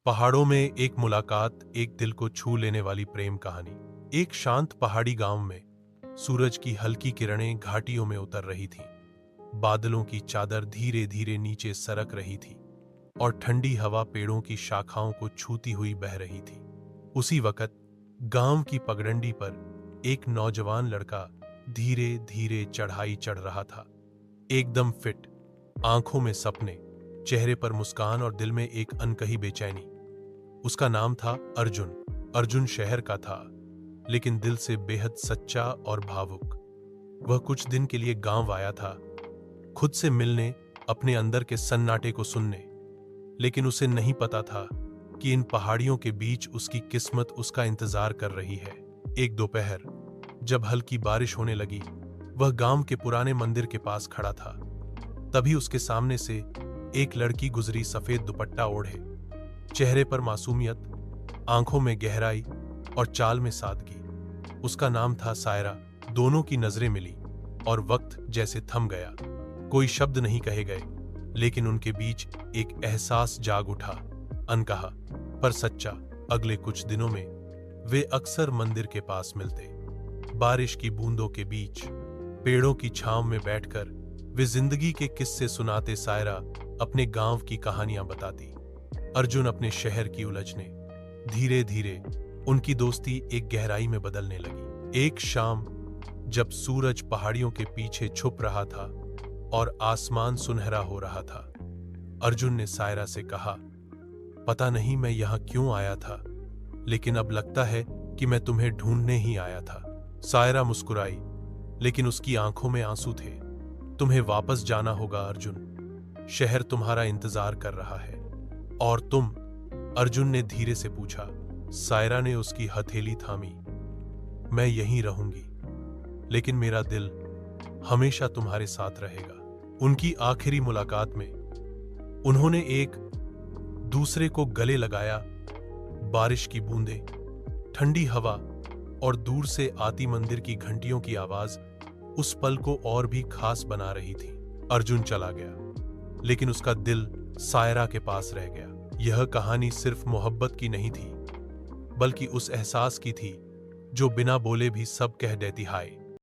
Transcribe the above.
पहाड़ों में एक मुलाकात, एक दिल को छू लेने वाली प्रेम कहानी। एक शांत पहाड़ी गांव में सूरज की हल्की किरणें घाटियों में उतर रही थीं। बादलों की चादर धीरे धीरे नीचे सरक रही थी और ठंडी हवा पेड़ों की शाखाओं को छूती हुई बह रही थी। उसी वक्त गांव की पगडंडी पर एक नौजवान लड़का धीरे धीरे चढ़ाई चढ़ रहा था। एकदम फिट, आंखों में सपने, चेहरे पर मुस्कान और दिल में एक अनकही बेचैनी। उसका नाम था अर्जुन। अर्जुन शहर का था, लेकिन दिल से बेहद सच्चा और भावुक। वह कुछ दिन के लिए गांव आया था, खुद से मिलने, अपने अंदर के सन्नाटे को सुनने। लेकिन उसे नहीं पता था कि इन पहाड़ियों के बीच उसकी किस्मत उसका इंतजार कर रही है। एक दोपहर जब हल्की बारिश होने लगी, वह गांव के पुराने मंदिर के पास खड़ा था। तभी उसके सामने से एक लड़की गुजरी, सफेद दुपट्टा ओढ़े, चेहरे पर मासूमियत, आंखों में गहराई और चाल में सादगी। उसका नाम था सायरा। दोनों की नजरें मिली और वक्त जैसे थम गया। कोई शब्द नहीं कहे गए, लेकिन उनके बीच एक एहसास जाग उठा, अनकहा पर सच्चा। अगले कुछ दिनों में वे अक्सर मंदिर के पास मिलते। बारिश की बूंदों के बीच, पेड़ों की छांव में बैठकर वे जिंदगी के किस्से सुनाते। सायरा अपने गांव की कहानियां बताती, अर्जुन अपने शहर की उलझने। धीरे धीरे उनकी दोस्ती एक गहराई में बदलने लगी। एक शाम जब सूरज पहाड़ियों के पीछे छुप रहा था और आसमान सुनहरा हो रहा था, अर्जुन ने सायरा से कहा, पता नहीं मैं यहां क्यों आया था, लेकिन अब लगता है कि मैं तुम्हें ढूंढने ही आया था। सायरा मुस्कुराई, लेकिन उसकी आंखों में आंसू थे। तुम्हें वापस जाना होगा अर्जुन, शहर तुम्हारा इंतजार कर रहा है। और तुम? अर्जुन ने धीरे से पूछा। सायरा ने उसकी हथेली थामी। मैं यहीं रहूंगी, लेकिन मेरा दिल हमेशा तुम्हारे साथ रहेगा। उनकी आखिरी मुलाकात में उन्होंने एक दूसरे को गले लगाया। बारिश की बूंदें, ठंडी हवा और दूर से आती मंदिर की घंटियों की आवाज उस पल को और भी खास बना रही थी। अर्जुन चला गया, लेकिन उसका दिल सायरा के पास रह गया। यह कहानी सिर्फ मोहब्बत की नहीं थी, बल्कि उस एहसास की थी जो बिना बोले भी सब कह देती, हाय।